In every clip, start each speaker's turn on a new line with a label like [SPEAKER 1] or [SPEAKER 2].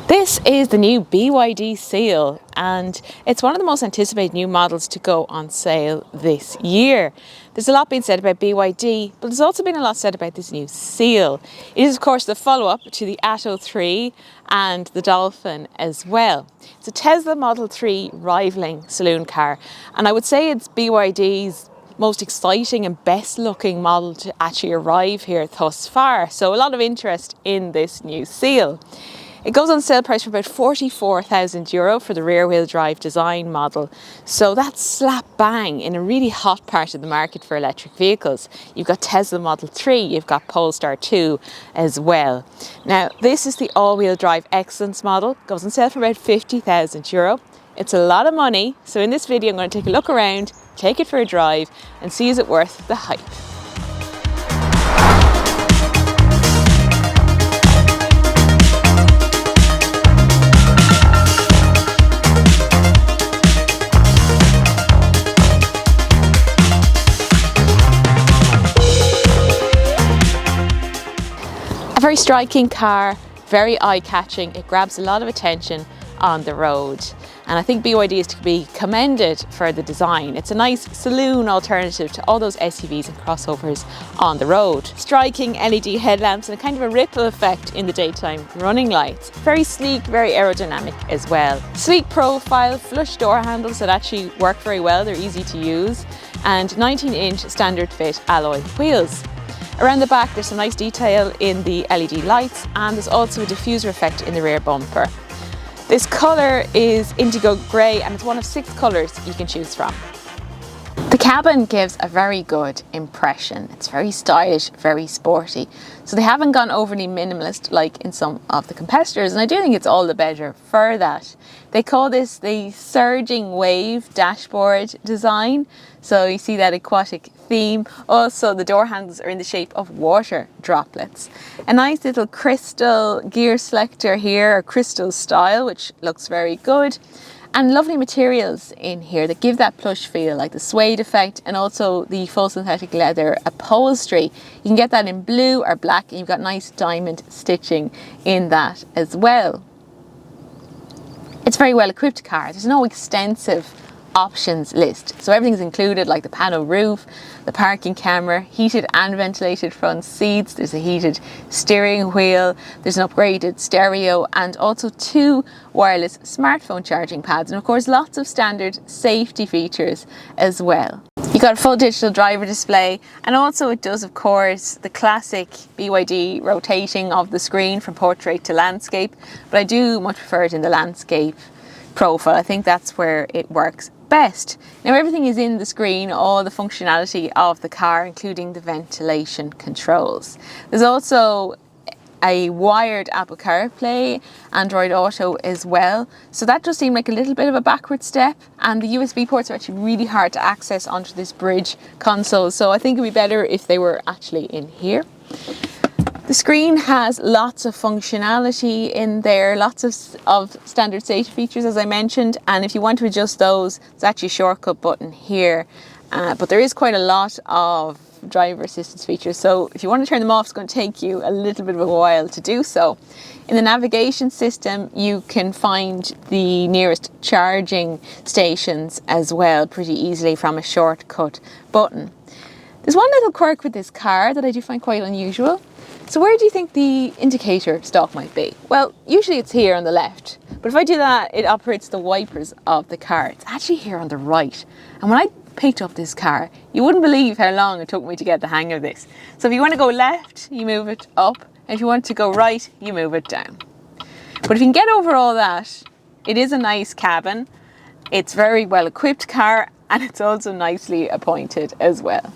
[SPEAKER 1] This is the new BYD Seal, and it's one of the most anticipated new models to go on sale this year. There's a lot being said about BYD, but there's also been a lot said about this new Seal. It is of course the follow-up to the Atto 3 and the Dolphin as well. It's a Tesla Model 3 rivaling saloon car, and I would say it's BYD's most exciting and best looking model to actually arrive here thus far. So a lot of interest in this new Seal. It goes on sale price for about €44,000 for the rear wheel drive design model. So that's slap bang in a really hot part of the market for electric vehicles. You've got Tesla Model 3, you've got Polestar 2 as well. Now this is the all-wheel drive Excellence model, goes on sale for about €50,000. It's a lot of money, so in this video I'm going to take a look around, take it for a drive and see is it worth the hype. A very striking car, very eye-catching. It grabs a lot of attention on the road. And I think BYD is to be commended for the design. It's a nice saloon alternative to all those SUVs and crossovers on the road. Striking LED headlamps and a kind of a ripple effect in the daytime running lights. Very sleek, very aerodynamic as well. Sleek profile, flush door handles that actually work very well. They're easy to use. And 19-inch standard fit alloy wheels. Around the back there's some nice detail in the LED lights, and there's also a diffuser effect in the rear bumper. This colour is indigo grey and it's one of 6 colours you can choose from. The cabin gives a very good impression. It's very stylish, very sporty. So they haven't gone overly minimalist like in some of the competitors, and I do think it's all the better for that. They call this the surging wave dashboard design. So you see that aquatic theme. Also the door handles are in the shape of water droplets. A nice little crystal gear selector here, or crystal style, which looks very good. And lovely materials in here that give that plush feel, like the suede effect and also the full synthetic leather upholstery. You can get that in blue or black, and you've got nice diamond stitching in that as well. It's a very well equipped car. There's no extensive options list. So everything's included, like the pano roof, the parking camera, heated and ventilated front seats, there's a heated steering wheel, there's an upgraded stereo, and also 2 wireless smartphone charging pads, and of course lots of standard safety features as well. You've got a full digital driver display, and also it does of course the classic BYD rotating of the screen from portrait to landscape, but I do much prefer it in the landscape profile. I think that's where it works best. Now everything is in the screen, all the functionality of the car, including the ventilation controls. There's also a wired Apple CarPlay, Android Auto as well. So that does seem like a little bit of a backward step, and the USB ports are actually really hard to access onto this bridge console. So I think it'd be better if they were actually in here. The screen has lots of functionality in there, lots of standard safety features as I mentioned, and if you want to adjust those, it's actually a shortcut button here, but there is quite a lot of driver assistance features, so if you want to turn them off it's going to take you a little bit of a while to do so. In the navigation system you can find the nearest charging stations as well pretty easily from a shortcut button. There's one little quirk with this car that I do find quite unusual. So where do you think the indicator stalk might be? Well, usually it's here on the left, but if I do that, it operates the wipers of the car. It's actually here on the right. And when I picked up this car, you wouldn't believe how long it took me to get the hang of this. So if you want to go left, you move it up, and if you want to go right, you move it down. But if you can get over all that, it is a nice cabin. It's a very well equipped car, and it's also nicely appointed as well.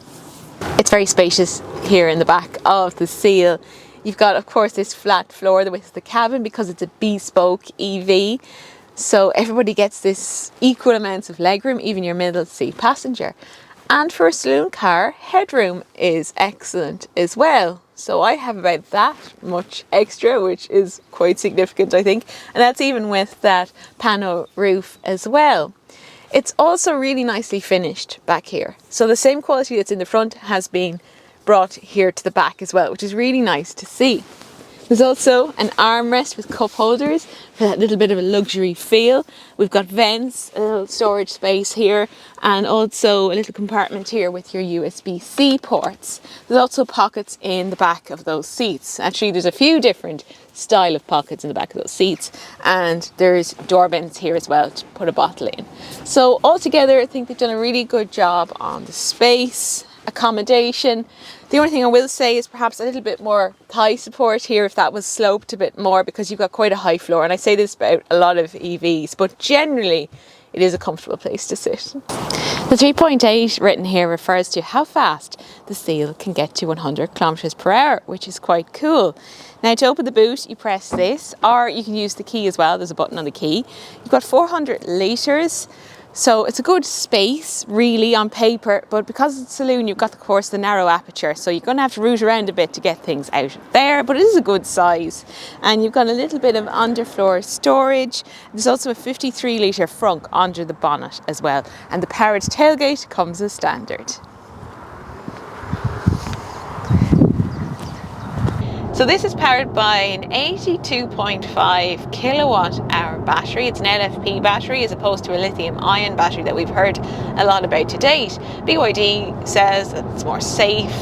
[SPEAKER 1] It's very spacious here in the back of the Seal. You've got of course this flat floor with the cabin because it's a bespoke EV. So everybody gets this equal amounts of legroom, even your middle seat passenger. And for a saloon car, headroom is excellent as well. So I have about that much extra, which is quite significant I think. And that's even with that pano roof as well. It's also really nicely finished back here. So the same quality that's in the front has been brought here to the back as well, which is really nice to see. There's also an armrest with cup holders for that little bit of a luxury feel. We've got vents, a little storage space here, and also a little compartment here with your USB-C ports. There's also pockets in the back of those seats. Actually, there's a few different style of pockets in the back of those seats, and there's door bins here as well to put a bottle in. So altogether, I think they've done a really good job on the space, accommodation. The only thing I will say is perhaps a little bit more thigh support here if that was sloped a bit more, because you've got quite a high floor, and I say this about a lot of EVs, but generally it is a comfortable place to sit. The 3.8 written here refers to how fast the Seal can get to 100 kilometers per hour, which is quite cool. Now, to open the boot, you press this, or you can use the key as well. There's a button on the key. You've got 400 litres. So it's a good space really on paper, but because it's a saloon, you've got, of course, the narrow aperture, so you're going to have to root around a bit to get things out of there, but it is a good size. And you've got a little bit of underfloor storage. There's also a 53 litre frunk under the bonnet as well, and the powered tailgate comes as standard. So this is powered by an 82.5 kilowatt hour battery. It's an LFP battery as opposed to a lithium ion battery that we've heard a lot about to date. BYD says that it's more safe,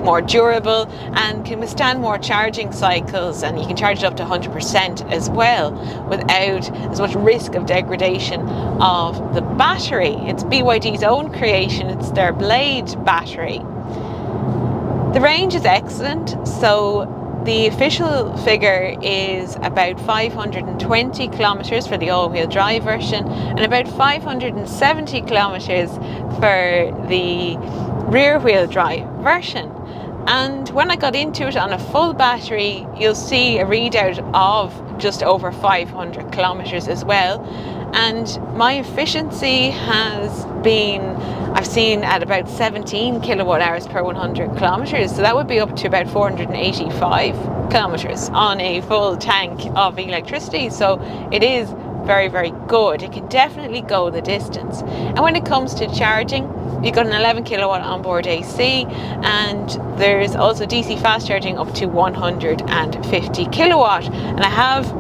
[SPEAKER 1] more durable, and can withstand more charging cycles, and you can charge it up to 100% as well without as much risk of degradation of the battery. It's BYD's own creation. It's their Blade battery. The range is excellent, so the official figure is about 520 kilometres for the all-wheel drive version and about 570 kilometres for the rear-wheel drive version. And when I got into it on a full battery, you'll see a readout of just over 500 kilometres as well. And my efficiency has been, I've seen at about 17 kilowatt hours per 100 kilometres. So that would be up to about 485 kilometres on a full tank of electricity. So it is very, very good. It can definitely go the distance. And when it comes to charging, you've got an 11 kilowatt onboard AC, and there's also DC fast charging up to 150 kilowatt. And I have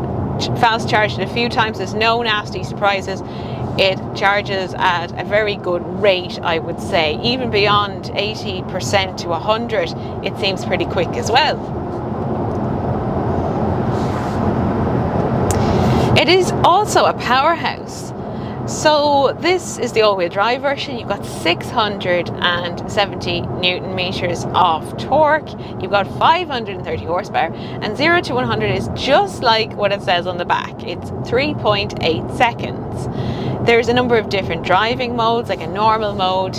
[SPEAKER 1] fast charged it a few times. There's no nasty surprises. It charges at a very good rate, I would say. Even beyond 80% to 100, it seems pretty quick as well. It is also a powerhouse. So this is the all-wheel drive version. You've got 670 Newton meters of torque. You've got 530 horsepower, and 0 to 100 is just like what it says on the back. It's 3.8 seconds. There's a number of different driving modes, like a normal mode,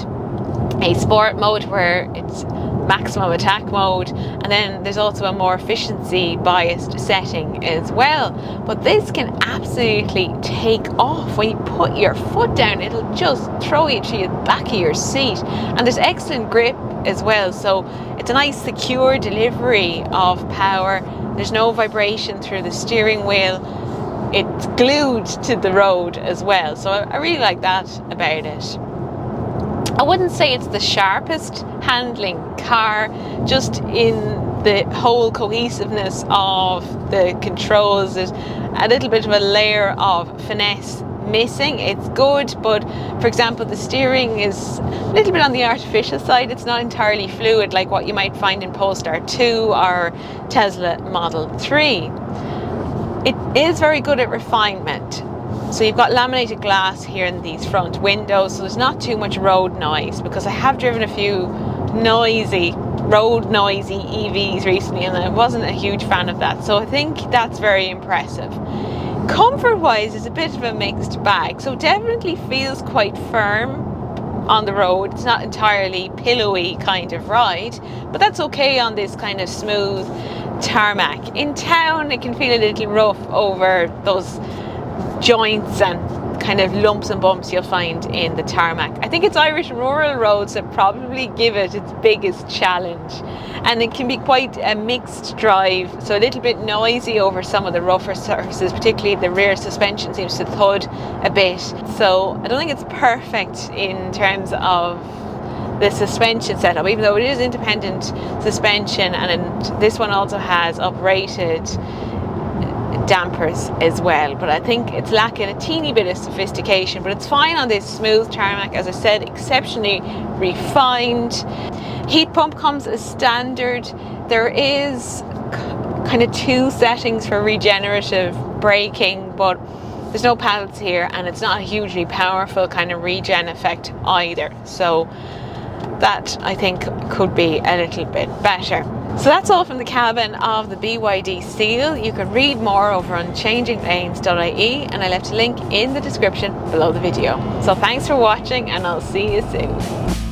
[SPEAKER 1] a sport mode where it's maximum attack mode, and then there's also a more efficiency biased setting as well. But this can absolutely take off. When you put your foot down, it'll just throw you to the back of your seat, and there's excellent grip as well, so it's a nice secure delivery of power. There's no vibration through the steering wheel. It's glued to the road as well, so I really like that about it. I wouldn't say it's the sharpest handling car, just in the whole cohesiveness of the controls. There's a little bit of a layer of finesse missing. It's good, but for example, the steering is a little bit on the artificial side. It's not entirely fluid like what you might find in Polestar 2 or Tesla Model 3. It is very good at refinement. So you've got laminated glass here in these front windows, so there's not too much road noise, because I have driven a few road noisy EVs recently, and I wasn't a huge fan of that. So I think that's very impressive. Comfort wise is a bit of a mixed bag, so definitely feels quite firm on the road. It's not entirely pillowy kind of ride, but that's okay on this kind of smooth tarmac. In town it can feel a little rough over those joints and kind of lumps and bumps you'll find in the tarmac. I think it's Irish rural roads that probably give it its biggest challenge, and it can be quite a mixed drive, so a little bit noisy over some of the rougher surfaces, particularly the rear suspension seems to thud a bit. So I don't think it's perfect in terms of the suspension setup, even though it is independent suspension, and this one also has uprated dampers as well, but I think it's lacking a teeny bit of sophistication, but it's fine on this smooth tarmac. As I said, exceptionally refined. Heat pump comes as standard. There is kind of 2 settings for regenerative braking, but there's no paddles here, and it's not a hugely powerful kind of regen effect either, so that I think could be a little bit better. So that's all from the cabin of the BYD Seal. You can read more over on changinglanes.ie, and I left a link in the description below the video. So thanks for watching, and I'll see you soon.